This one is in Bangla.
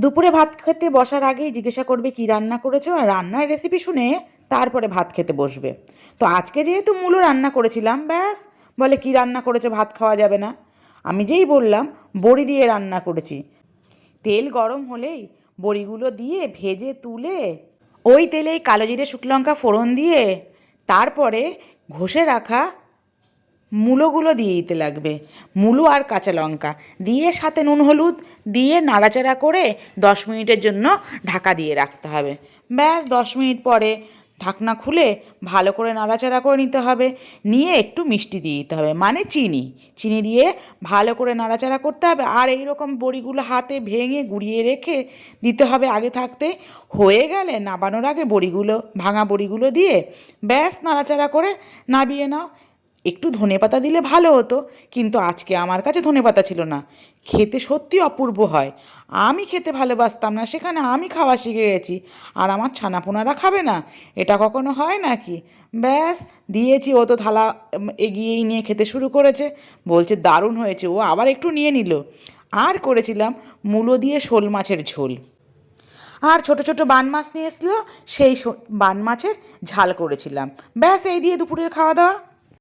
দুপুরে ভাত খেতে বসার আগেই জিজ্ঞাসা করবে কী রান্না করেছো, আর রান্নার রেসিপি শুনে তারপরে ভাত খেতে বসবে। তো আজকে যেহেতু মূলো রান্না করেছিলাম, ব্যাস বলে কী রান্না করেছো, ভাত খাওয়া যাবে না। আমি যেই বললাম বড়ি দিয়ে রান্না করেছি, তেল গরম হলেই বড়িগুলো দিয়ে ভেজে তুলে ওই তেলেই কালো জিরে শুকনো লঙ্কা ফোড়ন দিয়ে তারপরে ঘষে রাখা মূলোগুলো দিয়ে দিতে লাগবে, মূলো আর কাঁচা লঙ্কা দিয়ে সাথে নুন হলুদ দিয়ে নাড়াচাড়া করে 10 মিনিটের জন্য ঢাকা দিয়ে রাখতে হবে। ব্যাস 10 মিনিট পরে ঢাকনা খুলে ভালো করে নাড়াচাড়া করে নিতে হবে, নিয়ে একটু মিষ্টি দিয়ে দিতে হবে, মানে চিনি। চিনি দিয়ে ভালো করে নাড়াচাড়া করতে হবে। আর এই রকম বড়িগুলো হাতে ভেঙে গুঁড়িয়ে রেখে দিতে হবে আগে থাকতে। হয়ে গেলে নাবানোর আগে বড়িগুলো, ভাঙা বড়িগুলো দিয়ে ব্যাস নাড়াচাড়া করে নাবিয়ে নাও। একটু ধনেপাতা দিলে ভালো হতো, কিন্তু আজকে আমার কাছে ধনেপাতা ছিল না। খেতে সত্যি অপূর্ব হয়। আমি খেতে ভালোবাসতাম না, সেখানে আমি খাওয়া শিখে গেছি, আর আমার ছানাপোনারা খাবে না? এটা কখনো হয় নাকি? ব্যাস দিয়েছি, ও তো থালা এগিয়েই নিয়ে খেতে শুরু করেছে, বলছে দারুণ হয়েছে। ও আবার একটু নিয়ে নিল। আর করেছিলাম মূলো দিয়ে শোল মাছের ঝোল, আর ছোট ছোট বান মাছ নিয়ে এসেছিলো, সেই বান মাছের ঝাল করেছিলাম। ব্যাস এই দিয়ে দুপুরের খাওয়া দাওয়া।